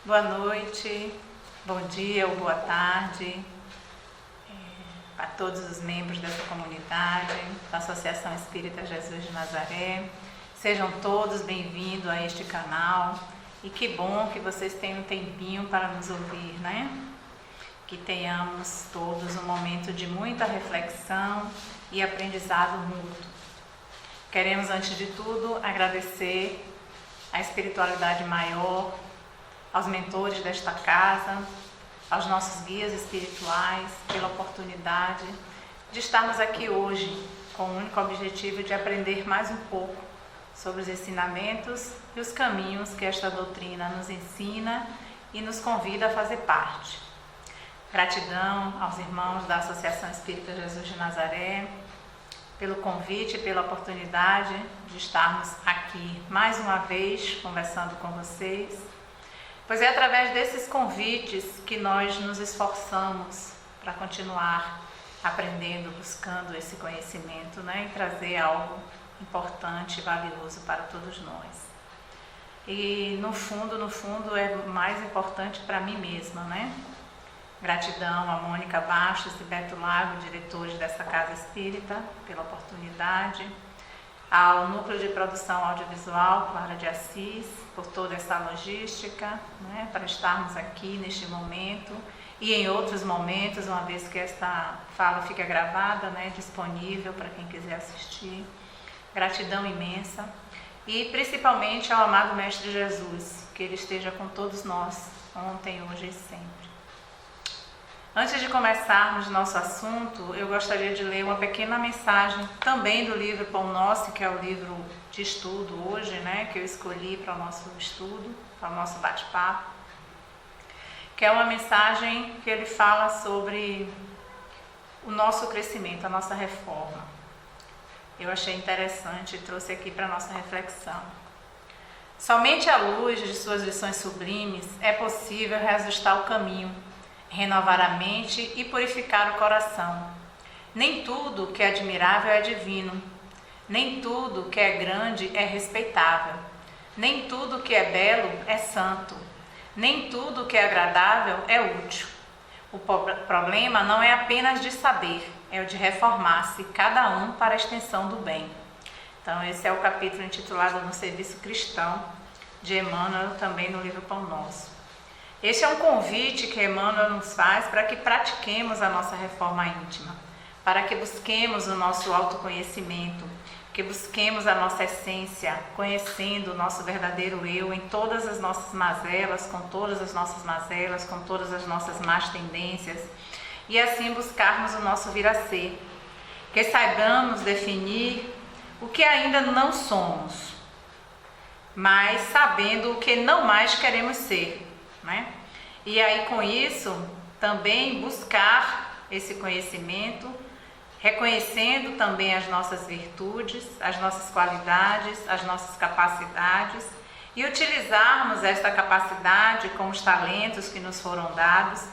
Boa noite, bom dia ou boa tarde a todos os membros dessa comunidade, da Associação Espírita Jesus de Nazaré. Sejam todos bem-vindos a este canal e que bom que vocês tenham um tempinho para nos ouvir, né? Que tenhamos todos um momento de muita reflexão e aprendizado mútuo. Queremos, antes de tudo, agradecer à espiritualidade maior, aos mentores desta casa, aos nossos guias espirituais, pela oportunidade de estarmos aqui hoje com o único objetivo de aprender mais um pouco sobre os ensinamentos e os caminhos que esta doutrina nos ensina e nos convida a fazer parte. Gratidão aos irmãos da Associação Espírita Jesus de Nazaré pelo convite e pela oportunidade de estarmos aqui mais uma vez conversando com vocês, pois é através desses convites que nós nos esforçamos para continuar aprendendo, buscando esse conhecimento, né, e trazer algo importante e valioso para todos nós. E no fundo é mais importante para mim mesma, né? Gratidão a Mônica Bastos e Beto Lago, diretores dessa Casa Espírita, pela oportunidade. Ao Núcleo de Produção Audiovisual, Clara de Assis, por toda essa logística, né, para estarmos aqui neste momento e em outros momentos, uma vez que esta fala fica gravada, né, disponível para quem quiser assistir. Gratidão imensa. E principalmente ao amado Mestre Jesus, que Ele esteja com todos nós, ontem, hoje e sempre. Antes de começarmos nosso assunto, eu gostaria de ler uma pequena mensagem também do livro Pão Nosso, que é o livro de estudo hoje, né, que eu escolhi para o nosso estudo, para o nosso bate-papo, que é uma mensagem que ele fala sobre o nosso crescimento, a nossa reforma. Eu achei interessante e trouxe aqui para a nossa reflexão. Somente à luz de suas lições sublimes é possível reajustar o caminho, renovar a mente e purificar o coração. Nem tudo que é admirável é divino, nem tudo que é grande é respeitável, nem tudo que é belo é santo, nem tudo que é agradável é útil. O problema não é apenas de saber, é o de reformar-se cada um para a extensão do bem. Então esse é o capítulo intitulado No Serviço Cristão, de Emmanuel, também no livro Pão Nosso. Este é um convite que Emmanuel nos faz para que pratiquemos a nossa reforma íntima, para que busquemos o nosso autoconhecimento, que busquemos a nossa essência, conhecendo o nosso verdadeiro eu em todas as nossas mazelas, com todas as nossas mazelas, com todas as nossas más tendências, e assim buscarmos o nosso vir a ser, que saibamos definir o que ainda não somos, mas sabendo o que não mais queremos ser, né? E aí com isso também buscar esse conhecimento, reconhecendo também as nossas virtudes, as nossas qualidades, as nossas capacidades e utilizarmos esta capacidade com os talentos que nos foram dados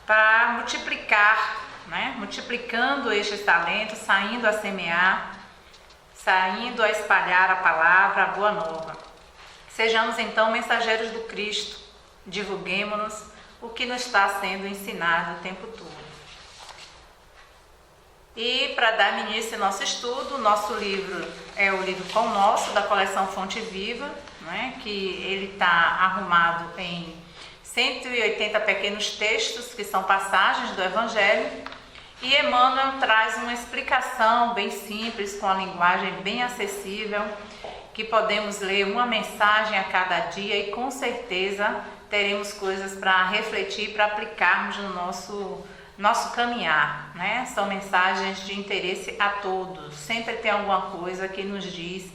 para multiplicar, né? Multiplicando estes talentos, saindo a semear, saindo a espalhar a palavra, a boa nova. Sejamos então mensageiros do Cristo. Divulguemos-nos o que nos está sendo ensinado o tempo todo. E para dar início ao nosso estudo, nosso livro é o livro Pão Nosso, da coleção Fonte Viva, né, que ele está arrumado em 180 pequenos textos, que são passagens do Evangelho, e Emmanuel traz uma explicação bem simples, com a linguagem bem acessível, que podemos ler uma mensagem a cada dia e com certeza teremos coisas para refletir, para aplicarmos no nosso caminhar, né? São mensagens de interesse a todos, sempre tem alguma coisa que nos diz,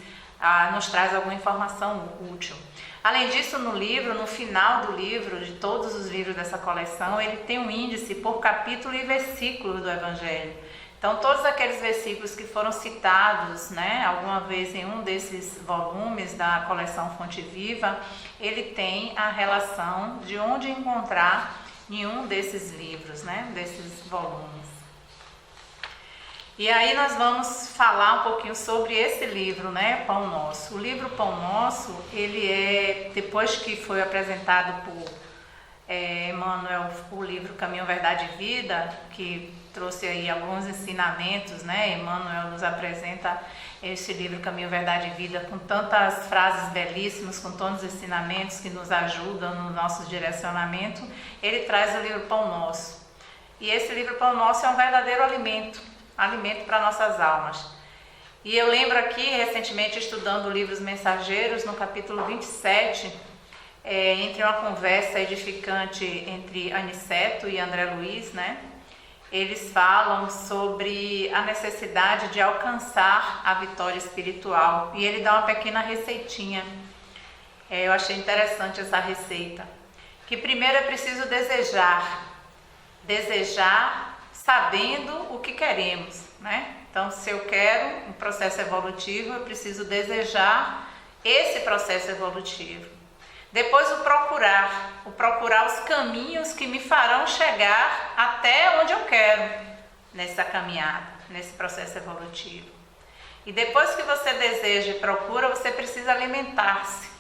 nos traz alguma informação útil. Além disso, no livro, no final do livro, de todos os livros dessa coleção, ele tem um índice por capítulo e versículo do Evangelho. Então, todos aqueles versículos que foram citados, né, alguma vez em um desses volumes da coleção Fonte Viva, ele tem a relação de onde encontrar em um desses livros, né, desses volumes. E aí nós vamos falar um pouquinho sobre esse livro, né, Pão Nosso. O livro Pão Nosso, ele é, depois que foi apresentado por Emmanuel, o livro Caminho, Verdade e Vida, que trouxe aí alguns ensinamentos, né? Emmanuel nos apresenta esse livro Caminho, Verdade e Vida com tantas frases belíssimas, com tantos ensinamentos que nos ajudam no nosso direcionamento. Ele traz o livro Pão Nosso. E esse livro Pão Nosso é um verdadeiro alimento para nossas almas. E eu lembro aqui, recentemente, estudando livros mensageiros, no capítulo 27, entre uma conversa edificante entre Aniceto e André Luiz, né? Eles falam sobre a necessidade de alcançar a vitória espiritual. E ele dá uma pequena receitinha. Eu achei interessante essa receita. Que primeiro é preciso desejar. Desejar sabendo o que queremos, né? Então, se eu quero um processo evolutivo, eu preciso desejar esse processo evolutivo. Depois o procurar os caminhos que me farão chegar até onde eu quero nessa caminhada, nesse processo evolutivo. E depois que você deseja e procura, você precisa alimentar-se.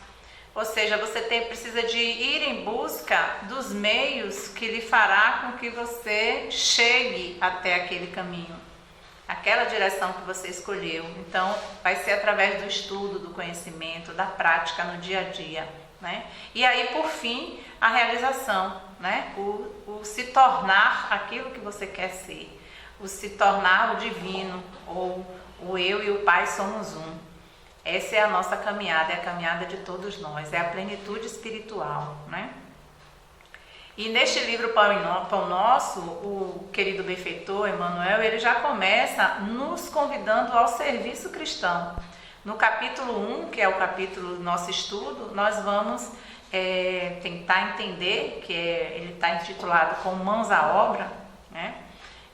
Ou seja, você precisa de ir em busca dos meios que lhe fará com que você chegue até aquele caminho, aquela direção que você escolheu. Então, vai ser através do estudo, do conhecimento, da prática no dia a dia, né? E aí, por fim, a realização, né? O se tornar aquilo que você quer ser, o se tornar o divino, ou o eu e o Pai somos um. Essa é a nossa caminhada, é a caminhada de todos nós, é a plenitude espiritual, né? E neste livro Pão Nosso, o querido benfeitor Emmanuel, ele já começa nos convidando ao serviço cristão. No capítulo 1, que é o capítulo do nosso estudo, nós vamos tentar entender, ele está intitulado com Mãos à Obra, né?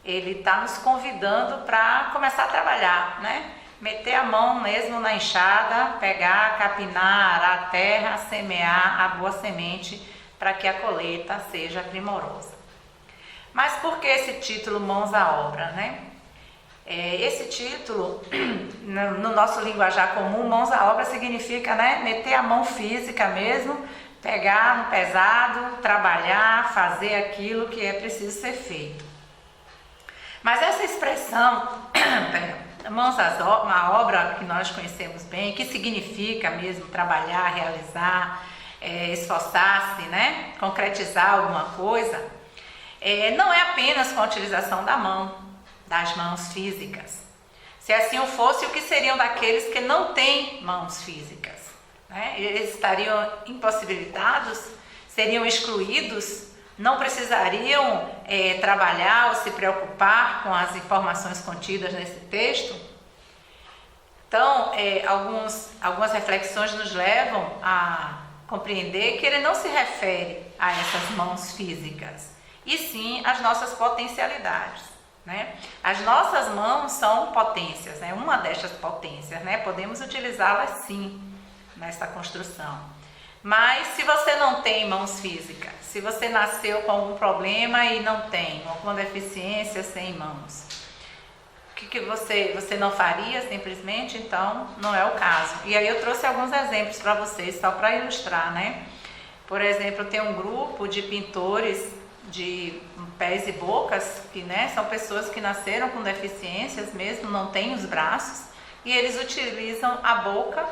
Ele está nos convidando para começar a trabalhar, né? Meter a mão mesmo na enxada, pegar, capinar, arar a terra, semear a boa semente para que a colheita seja primorosa. Mas por que esse título Mãos à Obra, né? Esse título, no nosso linguajar comum, Mãos à Obra significa, né, meter a mão física mesmo, pegar no pesado, trabalhar, fazer aquilo que é preciso ser feito. Mas essa expressão, mãos à obra, que nós conhecemos bem, que significa mesmo trabalhar, realizar, esforçar-se, né? Concretizar alguma coisa, não é apenas com a utilização das mãos físicas. Se assim o fosse, o que seriam daqueles que não têm mãos físicas, né? Eles estariam impossibilitados, seriam excluídos, não precisariam trabalhar ou se preocupar com as informações contidas nesse texto. Então, algumas reflexões nos levam a compreender que ele não se refere a essas mãos físicas, e sim às nossas potencialidades, né? As nossas mãos são potências, né? Uma destas potências, né? Podemos utilizá-las sim nessa construção. Mas se você não tem mãos físicas, se você nasceu com algum problema e não tem, alguma deficiência sem mãos, o que você não faria simplesmente? Então, não é o caso. E aí eu trouxe alguns exemplos para vocês, só para ilustrar, né? Por exemplo, tem um grupo de pintores de pés e bocas, que, né, são pessoas que nasceram com deficiências mesmo, não têm os braços, e eles utilizam a boca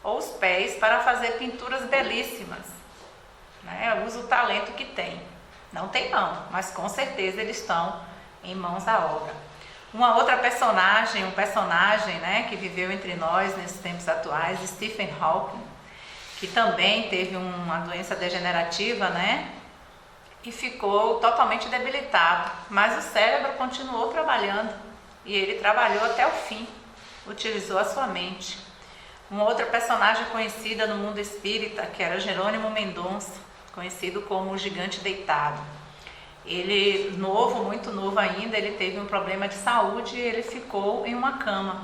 ou os pés para fazer pinturas belíssimas, né? Usa o talento que tem. Não tem mão, mas com certeza eles estão em mãos à obra. Uma outra personagem, né, que viveu entre nós nesses tempos atuais, Stephen Hawking, que também teve uma doença degenerativa, né, e ficou totalmente debilitado, mas o cérebro continuou trabalhando e ele trabalhou até o fim, utilizou a sua mente. Uma outra personagem conhecida no mundo espírita, que era Jerônimo Mendonça, conhecido como o Gigante Deitado. Ele, muito novo ainda, ele teve um problema de saúde e ele ficou em uma cama.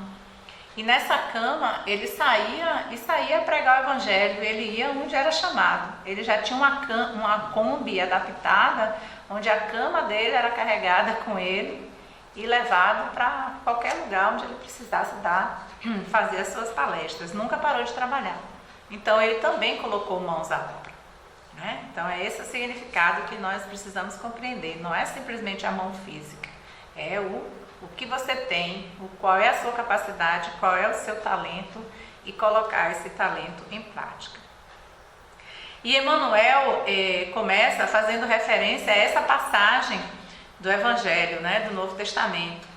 E nessa cama ele saía a pregar o evangelho, ele ia onde era chamado. Ele já tinha uma Kombi adaptada, onde a cama dele era carregada com ele, e levado para qualquer lugar onde ele precisasse fazer as suas palestras. Nunca parou de trabalhar. Então ele também colocou mãos à obra, né? Então é esse o significado que nós precisamos compreender. Não é simplesmente a mão física, é o que você tem, qual é a sua capacidade, qual é o seu talento e colocar esse talento em prática. E Emmanuel começa fazendo referência a essa passagem do Evangelho, né, do Novo Testamento,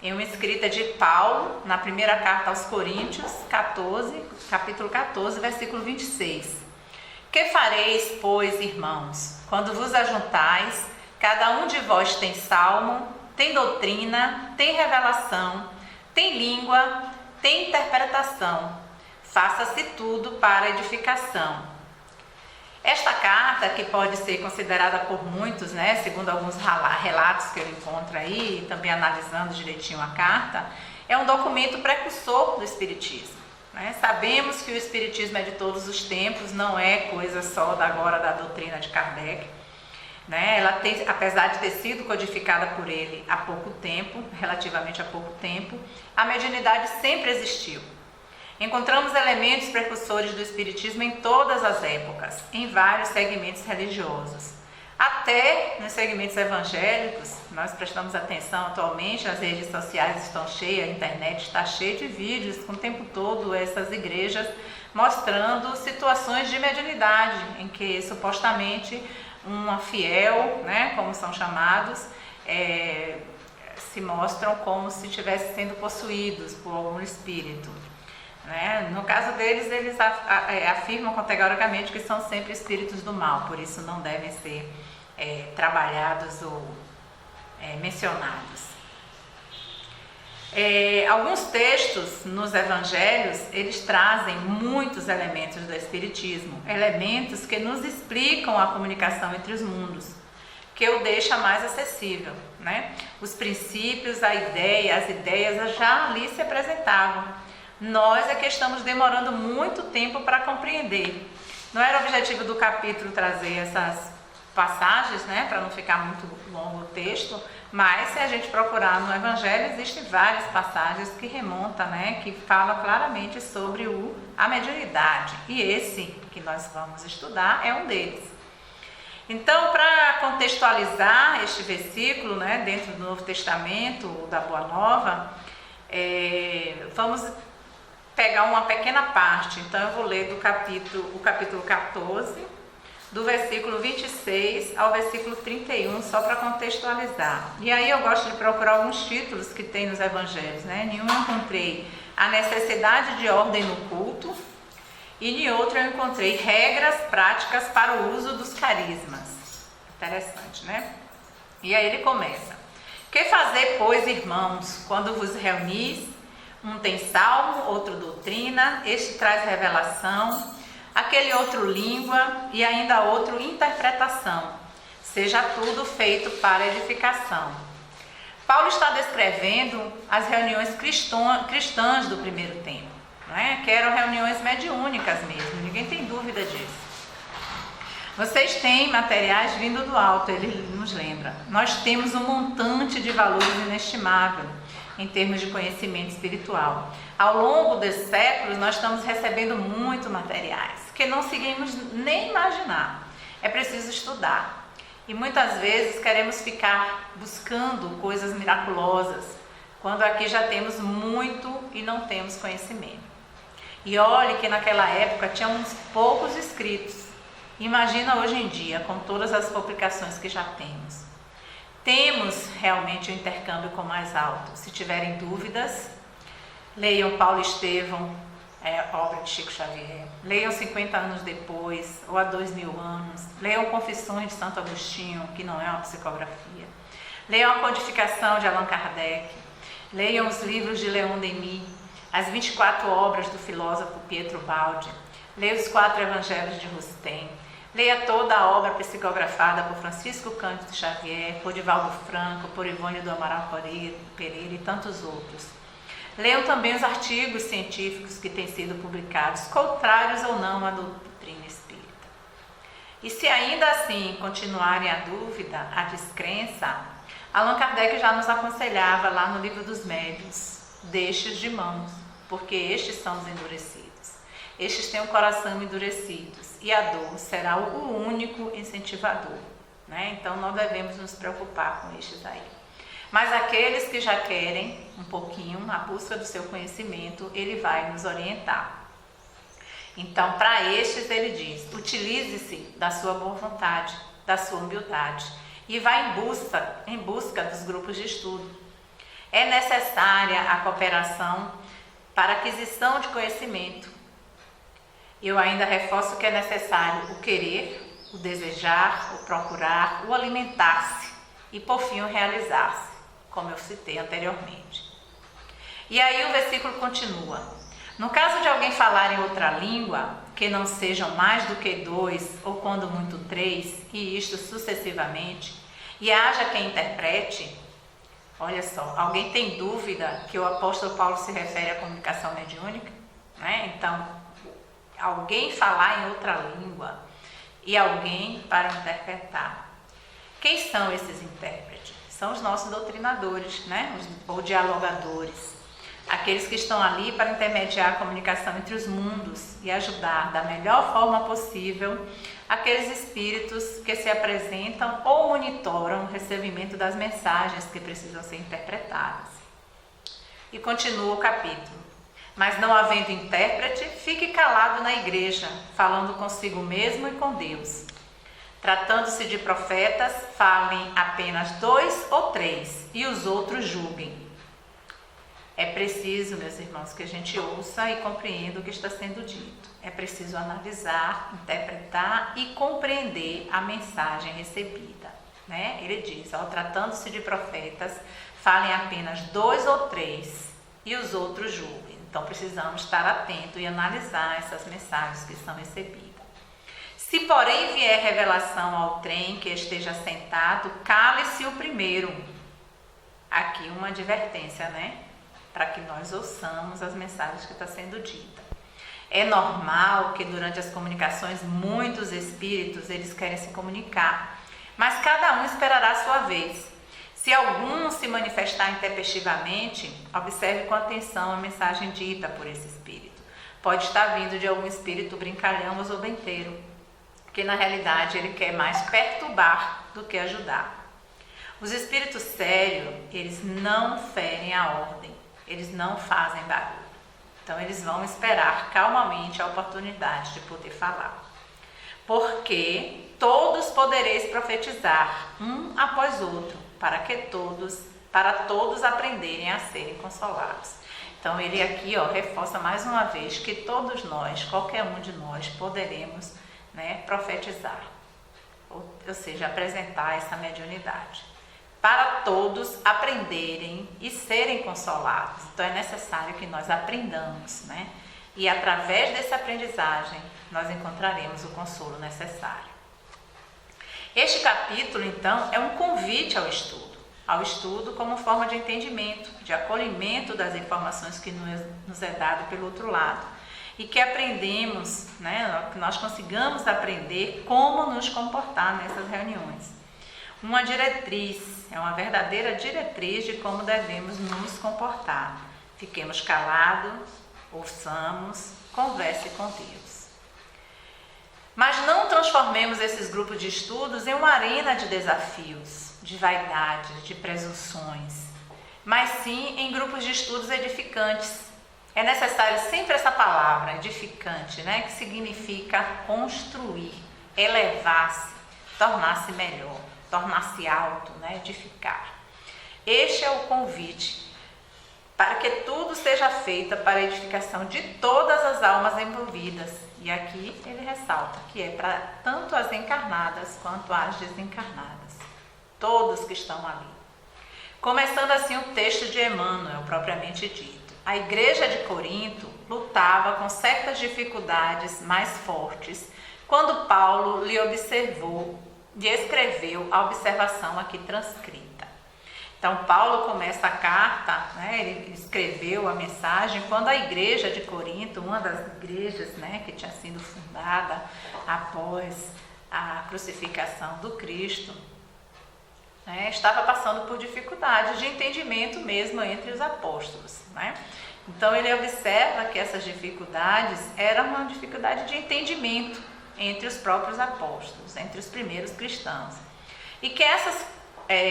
em uma escrita de Paulo, na primeira carta aos Coríntios, capítulo 14, versículo 26. Que fareis, pois, irmãos, quando vos ajuntais, cada um de vós tem salmo, tem doutrina, tem revelação, tem língua, tem interpretação. Faça-se tudo para edificação. Esta carta, que pode ser considerada por muitos, né, segundo alguns relatos que eu encontro aí, também analisando direitinho a carta, é um documento precursor do Espiritismo, né? Sabemos que o Espiritismo é de todos os tempos, não é coisa só da doutrina de Kardec, né? Ela tem, apesar de ter sido codificada por ele há pouco tempo, relativamente há pouco tempo, a mediunidade sempre existiu. Encontramos elementos precursores do Espiritismo em todas as épocas, em vários segmentos religiosos. Até nos segmentos evangélicos, nós prestamos atenção atualmente, as redes sociais estão cheias, a internet está cheia de vídeos, com o tempo todo essas igrejas mostrando situações de mediunidade, em que supostamente uma fiel, né, como são chamados, se mostram como se estivessem sendo possuídos por algum espírito. Né? No caso deles, eles afirmam categoricamente que são sempre espíritos do mal, por isso não devem ser trabalhados ou mencionados. Alguns textos nos evangelhos, eles trazem muitos elementos do espiritismo, elementos que nos explicam a comunicação entre os mundos, que o deixa mais acessível, né? Os princípios, as ideias já ali se apresentavam. Nós é que estamos demorando muito tempo para compreender. Não era o objetivo do capítulo trazer essas passagens, né, para não ficar muito longo o texto, mas se a gente procurar no Evangelho, existem várias passagens que remontam, né, que falam claramente sobre a mediunidade. E esse que nós vamos estudar é um deles. Então, para contextualizar este versículo, né, dentro do Novo Testamento, da Boa Nova, vamos pegar uma pequena parte. Então eu vou ler o capítulo 14, do versículo 26 ao versículo 31, só para contextualizar. E aí eu gosto de procurar alguns títulos que tem nos evangelhos, né? Em um eu encontrei a necessidade de ordem no culto, e em outro eu encontrei regras práticas para o uso dos carismas. Interessante, né? E aí ele começa: que fazer, pois, irmãos, quando vos reunis? Um tem salmo, outro doutrina, este traz revelação, aquele outro língua e ainda outro interpretação. Seja tudo feito para edificação. Paulo está descrevendo as reuniões cristãs do primeiro tempo, né? Que eram reuniões mediúnicas mesmo, ninguém tem dúvida disso. Vocês têm materiais vindo do alto, ele nos lembra. Nós temos um montante de valores inestimável em termos de conhecimento espiritual. Ao longo dos séculos, nós estamos recebendo muito materiais que não conseguimos nem imaginar. É preciso estudar. E muitas vezes queremos ficar buscando coisas miraculosas, quando aqui já temos muito e não temos conhecimento. E olhe que naquela época tinha uns poucos escritos. Imagina hoje em dia, com todas as publicações que já temos. Temos realmente um intercâmbio com mais alto. Se tiverem dúvidas, leiam Paulo Estevão, obra de Chico Xavier. Leiam 50 anos depois, ou há 2000 anos. Leiam Confissões de Santo Agostinho, que não é uma psicografia. Leiam a Codificação de Allan Kardec. Leiam os livros de Leon Denis, as 24 obras do filósofo Pietro Baldi. Leiam os 4 Evangelhos de Rustem. Leia toda a obra psicografada por Francisco Cândido Xavier, por Divaldo Franco, por Ivone do Amaral Pereira e tantos outros. Leiam também os artigos científicos que têm sido publicados, contrários ou não à doutrina espírita. E se ainda assim continuarem a dúvida, a descrença, Allan Kardec já nos aconselhava lá no Livro dos Médiuns: deixe-os de mãos, porque estes são os endurecidos. Estes têm o coração endurecido e a dor será o único incentivador, né? Então não devemos nos preocupar com estes aí. Mas aqueles que já querem um pouquinho a busca do seu conhecimento, ele vai nos orientar. Então, para estes ele diz: utilize-se da sua boa vontade, da sua humildade e vá em busca dos grupos de estudo. É necessária a cooperação para a aquisição de conhecimento. Eu ainda reforço que é necessário o querer, o desejar, o procurar, o alimentar-se e, por fim, o realizar-se, como eu citei anteriormente. E aí o versículo continua: no caso de alguém falar em outra língua, que não sejam mais do que 2, ou quando muito 3, e isto sucessivamente, e haja quem interprete. Olha só, alguém tem dúvida que o apóstolo Paulo se refere à comunicação mediúnica? Né? Então, alguém falar em outra língua e alguém para interpretar. Quem são esses intérpretes? São os nossos doutrinadores, né? Ou dialogadores. Aqueles que estão ali para intermediar a comunicação entre os mundos e ajudar da melhor forma possível aqueles espíritos que se apresentam ou monitoram o recebimento das mensagens que precisam ser interpretadas. E continua o capítulo: mas não havendo intérprete, fique calado na igreja, falando consigo mesmo e com Deus. Tratando-se de profetas, falem apenas 2 ou 3 e os outros julguem. É preciso, meus irmãos, que a gente ouça e compreenda o que está sendo dito. É preciso analisar, interpretar e compreender a mensagem recebida, né? Ele diz: tratando-se de profetas, falem apenas 2 ou 3 e os outros julguem. Então precisamos estar atentos e analisar essas mensagens que são recebidas. Se porém vier revelação ao trem que esteja sentado, cale-se o primeiro. Aqui uma advertência, né? Para que nós ouçamos as mensagens que está sendo dita. É normal que durante as comunicações muitos espíritos eles querem se comunicar, mas cada um esperará a sua vez. Se algum se manifestar intempestivamente, observe com atenção a mensagem dita por esse espírito. Pode estar vindo de algum espírito brincalhão ou zombeteiro, que na realidade ele quer mais perturbar do que ajudar. Os espíritos sérios, eles não ferem a ordem. Eles não fazem barulho. Então, eles vão esperar calmamente a oportunidade de poder falar. Porque todos podereis profetizar, um após outro, para todos aprenderem a serem consolados. Então, ele aqui reforça mais uma vez que todos nós, qualquer um de nós, poderemos, né, profetizar. Ou seja, apresentar essa mediunidade. Para todos aprenderem e serem consolados. Então é necessário que nós aprendamos, né? E através dessa aprendizagem nós encontraremos o consolo necessário. Este capítulo, então, é um convite ao estudo como forma de entendimento, de acolhimento das informações que nos é dado pelo outro lado. E que aprendemos, né? Que nós consigamos aprender como nos comportar nessas reuniões. Uma diretriz, é uma verdadeira diretriz de como devemos nos comportar. Fiquemos calados, ouçamos, converse com Deus. Mas não transformemos esses grupos de estudos em uma arena de desafios, de vaidades, de presunções, mas sim em grupos de estudos edificantes. É necessário sempre essa palavra, edificante, né? Que significa construir, elevar-se, tornar-se melhor. Tornar-se alto, né? Edificar. Este é o convite para que tudo seja feito para a edificação de todas as almas envolvidas. E aqui ele ressalta que é para tanto as encarnadas quanto as desencarnadas. Todos que estão ali. Começando assim o texto de Emmanuel, propriamente dito. A igreja de Corinto lutava com certas dificuldades mais fortes quando Paulo lhe observou e escreveu a observação aqui transcrita. Então, Paulo começa a carta, né, ele escreveu a mensagem quando a igreja de Corinto, uma das igrejas, né, que tinha sido fundada após a crucificação do Cristo, né, estava passando por dificuldades de entendimento mesmo entre os apóstolos, né? Então ele observa que essas dificuldades eram uma dificuldade de entendimento entre os próprios apóstolos, entre os primeiros cristãos, e que essas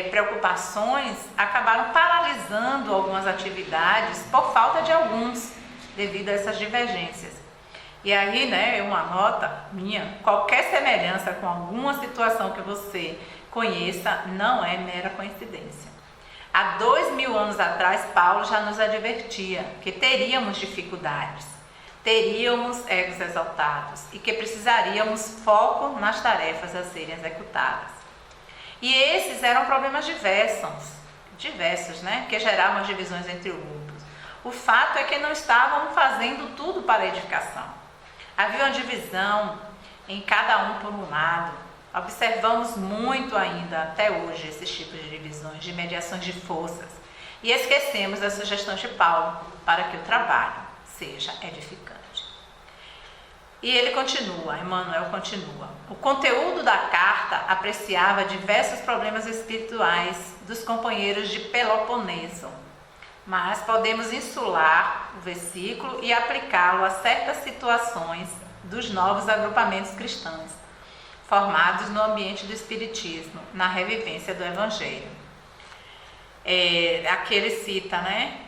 preocupações acabaram paralisando algumas atividades por falta de alguns, devido a essas divergências. E aí, né, uma nota minha: qualquer semelhança com alguma situação que você conheça não é mera coincidência. Há 2000 anos atrás, Paulo já nos advertia que teríamos dificuldades, teríamos egos exaltados e que precisaríamos foco nas tarefas a serem executadas. E esses eram problemas diversos, né, que geravam as divisões entre grupos. O fato é que não estavam fazendo tudo para a edificação. Havia uma divisão em cada um por um lado. Observamos muito ainda até hoje esses tipos de divisões, de mediações de forças, e esquecemos das sugestões de Paulo para que o trabalho seja edificante. E ele continua, Emmanuel continua: o conteúdo da carta apreciava diversos problemas espirituais dos companheiros de Peloponeso, mas podemos insular o versículo e aplicá-lo a certas situações dos novos agrupamentos cristãos, formados no ambiente do Espiritismo, na revivência do Evangelho. Aqui ele cita, né,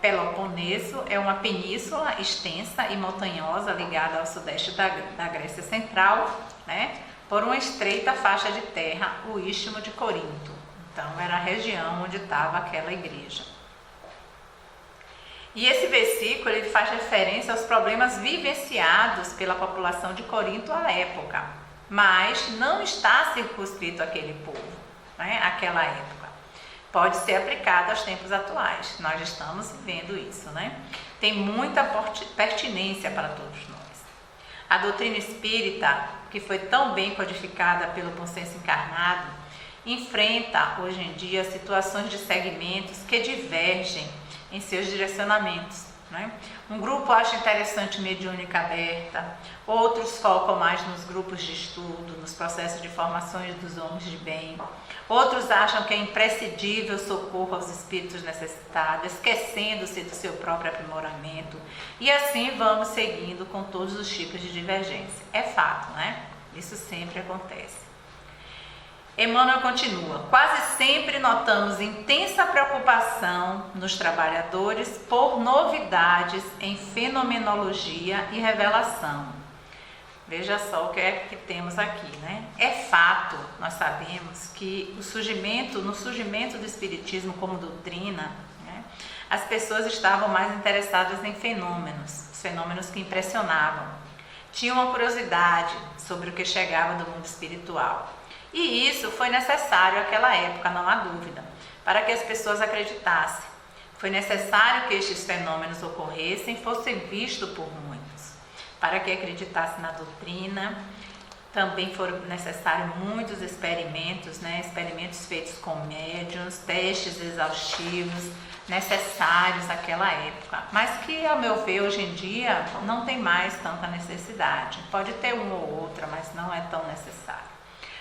Peloponeso é uma península extensa e montanhosa ligada ao sudeste da Grécia Central, né, por uma estreita faixa de terra, o Istmo de Corinto. Então era a região onde estava aquela igreja. E esse versículo ele faz referência aos problemas vivenciados pela população de Corinto à época, mas não está circunscrito àquele povo, né, àquela época. Pode ser aplicado aos tempos atuais. Nós estamos vendo isso, né? Tem muita pertinência para todos nós. A doutrina espírita, que foi tão bem codificada pelo bom senso encarnado, enfrenta hoje em dia situações de segmentos que divergem em seus direcionamentos, né? Um grupo acha interessante mediúnica aberta, outros focam mais nos grupos de estudo, nos processos de formações dos homens de bem. Outros acham que é imprescindível socorro aos espíritos necessitados, esquecendo-se do seu próprio aprimoramento. E assim vamos seguindo com todos os tipos de divergência. É fato, né? Isso sempre acontece. Emmanuel continua: quase sempre notamos intensa preocupação nos trabalhadores por novidades em fenomenologia e revelação. Veja só o que é que temos aqui, né? É fato, nós sabemos que no surgimento do Espiritismo como doutrina, né, as pessoas estavam mais interessadas em fenômenos, fenômenos que impressionavam. Tinham uma curiosidade sobre o que chegava do mundo espiritual. E isso foi necessário naquela época, não há dúvida, para que as pessoas acreditassem. Foi necessário que estes fenômenos ocorressem, fossem vistos por muitos. Para que acreditassem na doutrina, também foram necessários muitos experimentos, né? Experimentos feitos com médiuns, testes exaustivos, necessários naquela época, mas que, ao meu ver, hoje em dia não tem mais tanta necessidade. Pode ter uma ou outra, mas não é tão necessário.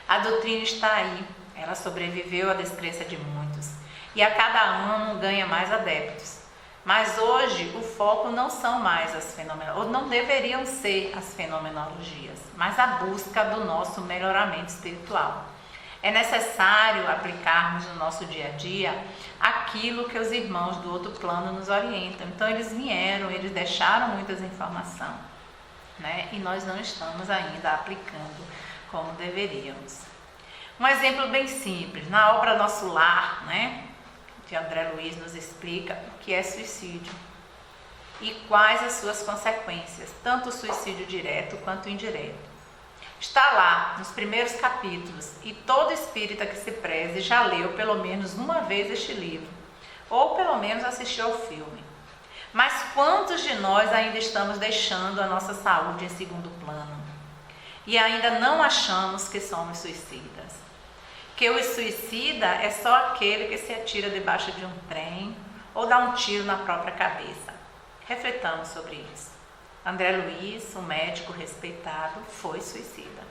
A doutrina está aí, ela sobreviveu à descrença de muitos e a cada ano ganha mais adeptos. Mas hoje o foco não são mais as fenomenologias, ou não deveriam ser as fenomenologias, mas a busca do nosso melhoramento espiritual. É necessário aplicarmos no nosso dia a dia aquilo que os irmãos do outro plano nos orientam. Então eles vieram, eles deixaram muitas informações, né? E nós não estamos ainda aplicando como deveríamos. Um exemplo bem simples, na obra Nosso Lar, né, que André Luiz nos explica o que é suicídio e quais as suas consequências, tanto o suicídio direto quanto o indireto. Está lá nos primeiros capítulos e todo espírita que se preze já leu pelo menos uma vez este livro, ou pelo menos assistiu ao filme. Mas quantos de nós ainda estamos deixando a nossa saúde em segundo plano e ainda não achamos que somos suicidas? Que o suicida é só aquele que se atira debaixo de um trem ou dá um tiro na própria cabeça. Refletamos sobre isso. André Luiz, um médico respeitado, foi suicida.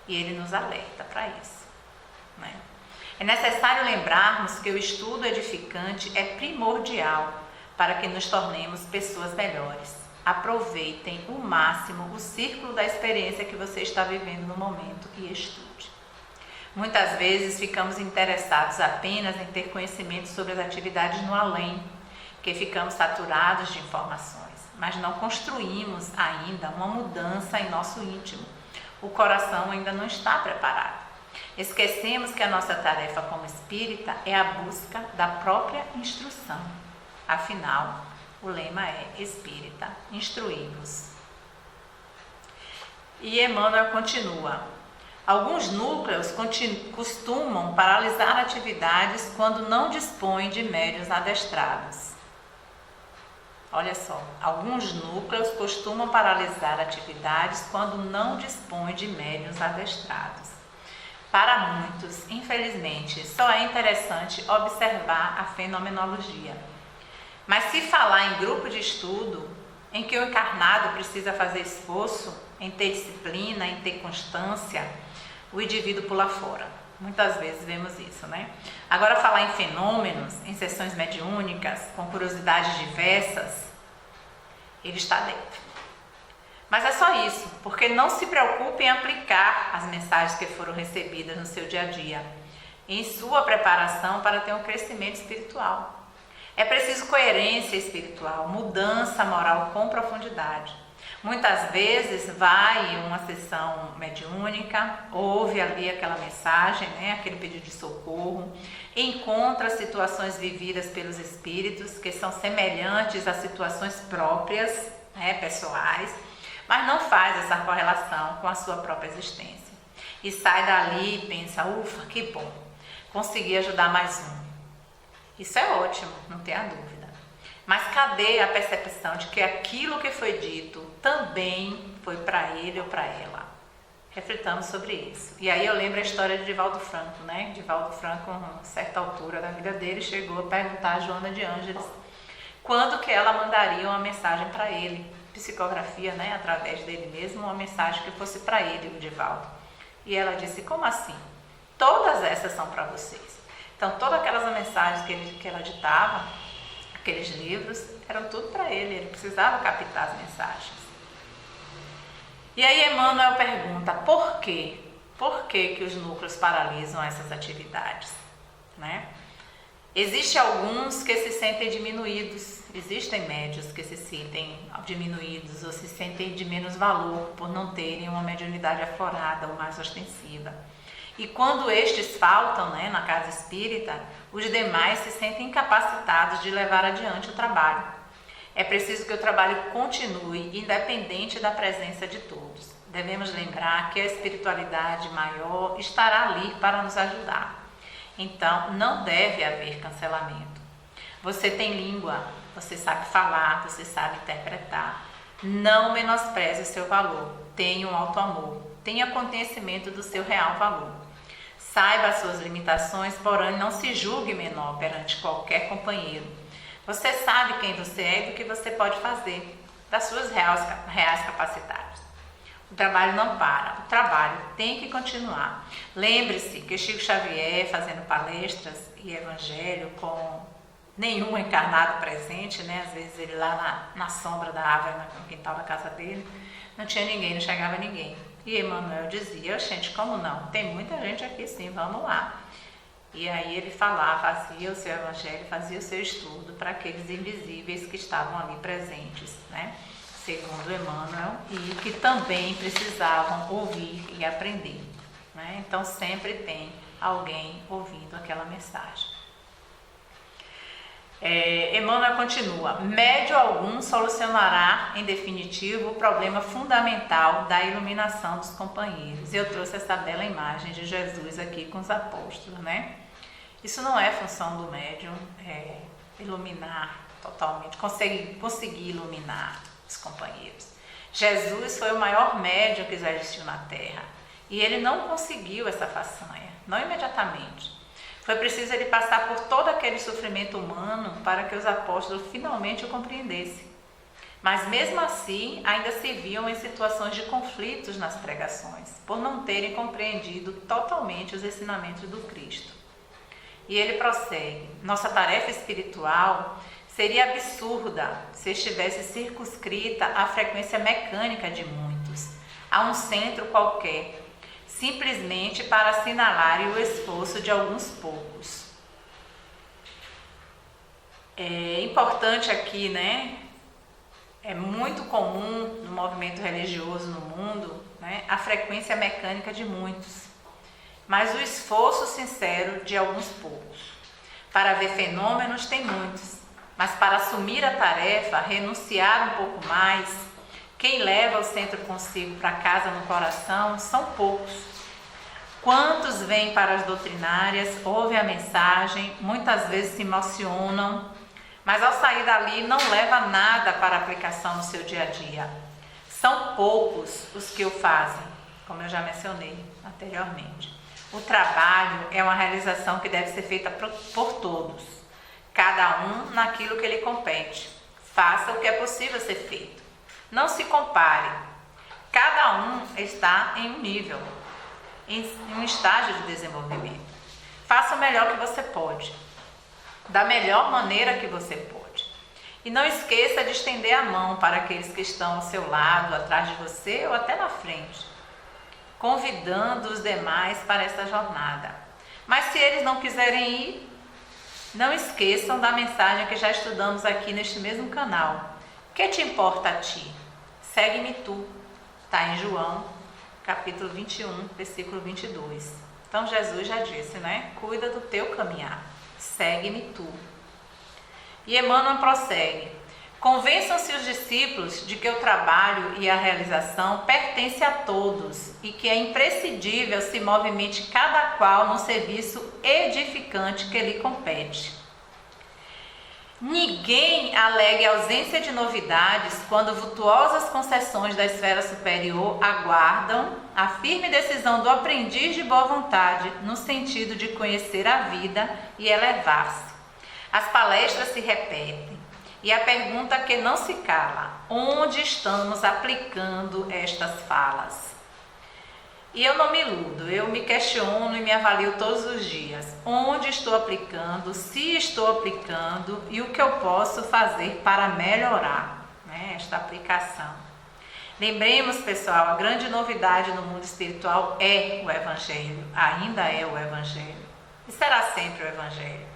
E ele nos alerta para isso, né? É necessário lembrarmos que o estudo edificante é primordial para que nos tornemos pessoas melhores. Aproveitem o máximo o círculo da experiência que você está vivendo no momento e estude. Muitas vezes ficamos interessados apenas em ter conhecimento sobre as atividades no além, que ficamos saturados de informações, mas não construímos ainda uma mudança em nosso íntimo. O coração ainda não está preparado. Esquecemos que a nossa tarefa como espírita é a busca da própria instrução. Afinal, o lema é espírita, instruí-vos. E Emmanuel continua. Alguns núcleos costumam paralisar atividades quando não dispõem de médiuns adestrados. Olha só, alguns núcleos costumam paralisar atividades quando não dispõem de médiuns adestrados. Para muitos, infelizmente, só é interessante observar a fenomenologia. Mas se falar em grupo de estudo, em que o encarnado precisa fazer esforço, em ter disciplina, em ter constância, o indivíduo pula fora. Muitas vezes vemos isso, né? Agora, falar em fenômenos, em sessões mediúnicas, com curiosidades diversas, ele está dentro. Mas é só isso, porque não se preocupe em aplicar as mensagens que foram recebidas no seu dia a dia, em sua preparação para ter um crescimento espiritual. É preciso coerência espiritual, mudança moral com profundidade. Muitas vezes vai em uma sessão mediúnica, ouve ali aquela mensagem, né, aquele pedido de socorro, encontra situações vividas pelos espíritos que são semelhantes a situações próprias, né, pessoais, mas não faz essa correlação com a sua própria existência. E sai dali e pensa, ufa, que bom, consegui ajudar mais um. Isso é ótimo, não tenha dúvida. Mas cadê a percepção de que aquilo que foi dito também foi para ele ou para ela? Refletamos sobre isso. E aí eu lembro a história de Divaldo Franco, né? Divaldo Franco, a certa altura da vida dele, chegou a perguntar a Joana de Ângeles quando que ela mandaria uma mensagem para ele, psicografia, né? Através dele mesmo, uma mensagem que fosse para ele, o Divaldo. E ela disse, como assim? Todas essas são para vocês. Então, todas aquelas mensagens que ela ditava, aqueles livros, eram tudo para ele precisava captar as mensagens. E aí Emmanuel pergunta, por quê? Por que os núcleos paralisam essas atividades? Né? Existem alguns que se sentem diminuídos, existem médiuns que se sentem diminuídos ou se sentem de menos valor por não terem uma mediunidade aflorada ou mais ostensiva. E quando estes faltam, né, na casa espírita, os demais se sentem incapacitados de levar adiante o trabalho. É preciso que o trabalho continue, independente da presença de todos. Devemos lembrar que a espiritualidade maior estará ali para nos ajudar. Então, não deve haver cancelamento. Você tem língua, você sabe falar, você sabe interpretar. Não menospreze o seu valor. Tenha um alto amor. Tenha conhecimento do seu real valor. Saiba as suas limitações, porém não se julgue menor perante qualquer companheiro. Você sabe quem você é e do que você pode fazer, das suas reais capacidades. O trabalho não para, o trabalho tem que continuar. Lembre-se que Chico Xavier, fazendo palestras e evangelho com nenhum encarnado presente, né? Às vezes ele lá na sombra da árvore, no quintal da casa dele, não tinha ninguém, não chegava ninguém. E Emmanuel dizia, gente, como não? Tem muita gente aqui sim, vamos lá. E aí ele falava, fazia o seu evangelho, fazia o seu estudo para aqueles invisíveis que estavam ali presentes, né? Segundo Emmanuel, e que também precisavam ouvir e aprender, né? Então sempre tem alguém ouvindo aquela mensagem. Emmanuel continua, médio algum solucionará em definitivo o problema fundamental da iluminação dos companheiros. Eu trouxe essa bela imagem de Jesus aqui com os apóstolos, né? Isso não é função do médium, iluminar totalmente, conseguir iluminar os companheiros. Jesus foi o maior médium que já existiu na Terra e ele não conseguiu essa façanha, não imediatamente. Foi preciso ele passar por todo aquele sofrimento humano para que os apóstolos finalmente o compreendessem. Mas mesmo assim, ainda se viam em situações de conflitos nas pregações, por não terem compreendido totalmente os ensinamentos do Cristo. E ele prossegue: nossa tarefa espiritual seria absurda se estivesse circunscrita à frequência mecânica de muitos, a um centro qualquer, simplesmente para assinalar o esforço de alguns poucos. É importante aqui, né? É muito comum no movimento religioso no mundo, né, a frequência mecânica de muitos, mas o esforço sincero de alguns poucos. Para ver fenômenos tem muitos, mas para assumir a tarefa, renunciar um pouco mais, quem leva o centro consigo para casa no coração são poucos. Quantos vêm para as doutrinárias, ouvem a mensagem, muitas vezes se emocionam, mas ao sair dali não leva nada para aplicação no seu dia a dia. São poucos os que o fazem, como eu já mencionei anteriormente. O trabalho é uma realização que deve ser feita por todos, cada um naquilo que lhe compete. Faça o que é possível ser feito. Não se compare. Cada um está em um nível, em um estágio de desenvolvimento. Faça o melhor que você pode, da melhor maneira que você pode. E não esqueça de estender a mão para aqueles que estão ao seu lado, atrás de você ou até na frente, convidando os demais para essa jornada. Mas se eles não quiserem ir, não esqueçam da mensagem que já estudamos aqui neste mesmo canal. Que te importa a ti? Segue-me tu. Está em João, capítulo 21, versículo 22. Então Jesus já disse, né? Cuida do teu caminhar. Segue-me tu. E Emmanuel prossegue: convençam-se os discípulos de que o trabalho e a realização pertencem a todos e que é imprescindível se movimente cada qual no serviço edificante que lhe compete. Ninguém alegue ausência de novidades quando vultuosas concessões da esfera superior aguardam a firme decisão do aprendiz de boa vontade no sentido de conhecer a vida e elevar-se. As palestras se repetem e a pergunta que não se cala: onde estamos aplicando estas falas? E eu não me iludo, eu me questiono e me avalio todos os dias. Onde estou aplicando, se estou aplicando e o que eu posso fazer para melhorar, né, esta aplicação. Lembremos, pessoal, a grande novidade no mundo espiritual é o Evangelho, ainda é o Evangelho. E será sempre o Evangelho.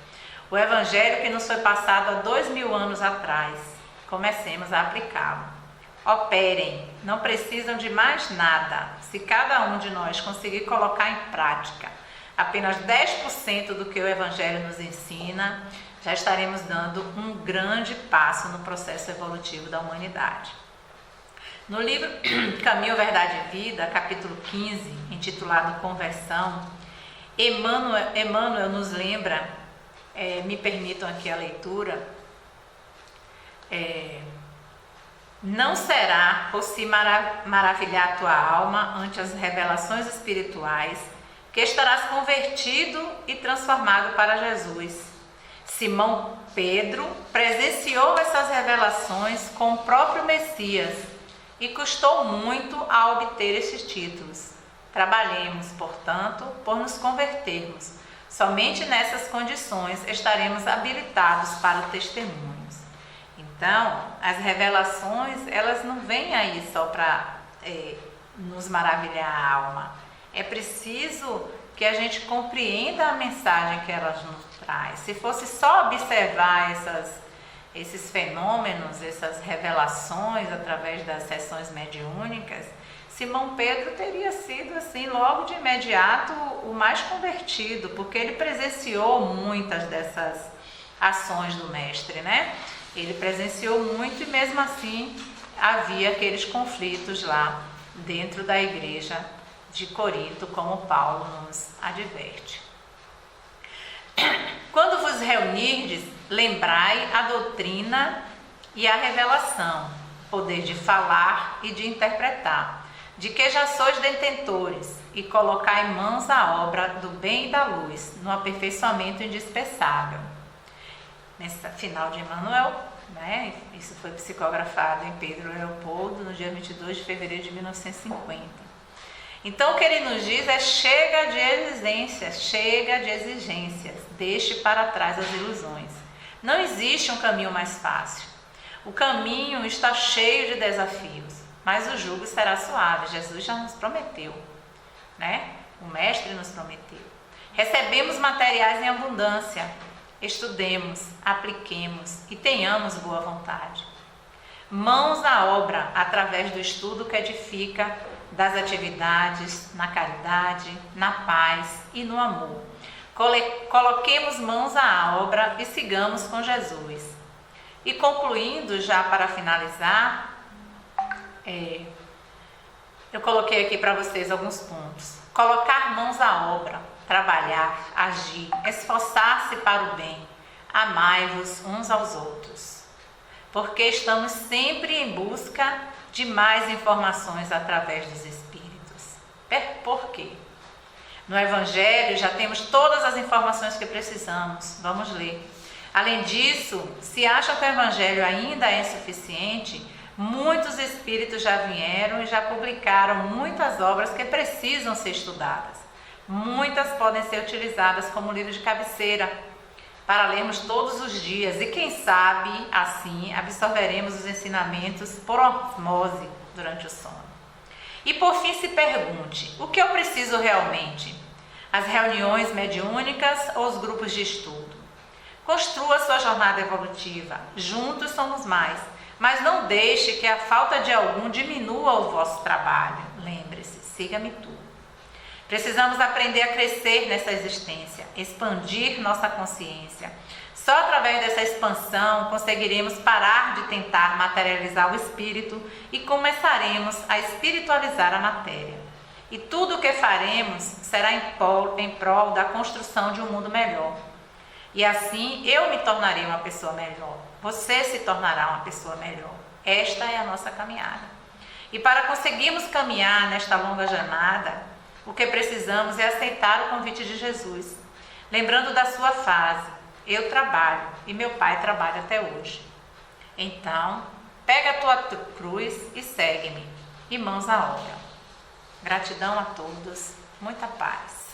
O Evangelho que nos foi passado há 2000 anos atrás. Comecemos a aplicá-lo. Operem, não precisam de mais nada. Se cada um de nós conseguir colocar em prática apenas 10% do que o Evangelho nos ensina, já estaremos dando um grande passo no processo evolutivo da humanidade. No livro Caminho, Verdade e Vida, capítulo 15, intitulado Conversão, Emmanuel nos lembra, me permitam aqui a leitura, não será por se maravilhar tua alma ante as revelações espirituais que estarás convertido e transformado para Jesus. Simão Pedro presenciou essas revelações com o próprio Messias e custou muito a obter estes títulos. Trabalhemos, portanto, por nos convertermos. Somente nessas condições estaremos habilitados para o testemunho. Então, as revelações, elas não vêm aí só para nos maravilhar a alma. É preciso que a gente compreenda a mensagem que elas nos traz. Se fosse só observar esses fenômenos, essas revelações através das sessões mediúnicas, Simão Pedro teria sido assim, logo de imediato, o mais convertido, porque ele presenciou muitas dessas ações do mestre, né? Ele presenciou muito e mesmo assim havia aqueles conflitos lá dentro da igreja de Corinto, como Paulo nos adverte. Quando vos reunirdes, lembrai a doutrina e a revelação, poder de falar e de interpretar, de que já sois detentores, e colocai em mãos a obra do bem e da luz, no aperfeiçoamento indispensável. Nesse final de Emmanuel, né? Isso foi psicografado em Pedro Leopoldo no dia 22 de fevereiro de 1950. Então o que ele nos diz é: chega de exigências, deixe para trás as ilusões. Não existe um caminho mais fácil. O caminho está cheio de desafios, mas o jugo será suave. Jesus já nos prometeu, né? O Mestre nos prometeu. Recebemos materiais em abundância. Estudemos, apliquemos e tenhamos boa vontade. Mãos à obra através do estudo que edifica, das atividades, na caridade, na paz e no amor. Coloquemos mãos à obra e sigamos com Jesus. E concluindo, já para finalizar, eu coloquei aqui para vocês alguns pontos. Colocar mãos à obra, trabalhar, agir, esforçar-se para o bem, amai-vos uns aos outros. Porque estamos sempre em busca de mais informações através dos Espíritos. Por quê? No Evangelho já temos todas as informações que precisamos. Vamos ler. Além disso, se acham que o Evangelho ainda é insuficiente, muitos Espíritos já vieram e já publicaram muitas obras que precisam ser estudadas. Muitas podem ser utilizadas como livro de cabeceira, para lermos todos os dias e quem sabe, assim, absorveremos os ensinamentos por osmose durante o sono. E por fim se pergunte: o que eu preciso realmente? As reuniões mediúnicas ou os grupos de estudo? Construa sua jornada evolutiva. Juntos somos mais, mas não deixe que a falta de algum diminua o vosso trabalho. Lembre-se, siga-me tu. Precisamos aprender a crescer nessa existência, expandir nossa consciência. Só através dessa expansão conseguiremos parar de tentar materializar o espírito e começaremos a espiritualizar a matéria. E tudo o que faremos será em prol da construção de um mundo melhor. E assim eu me tornarei uma pessoa melhor. Você se tornará uma pessoa melhor. Esta é a nossa caminhada. E para conseguirmos caminhar nesta longa jornada, o que precisamos é aceitar o convite de Jesus, lembrando da sua frase: eu trabalho e meu Pai trabalha até hoje. Então, pega a tua cruz e segue-me, e mãos à obra. Gratidão a todos, muita paz.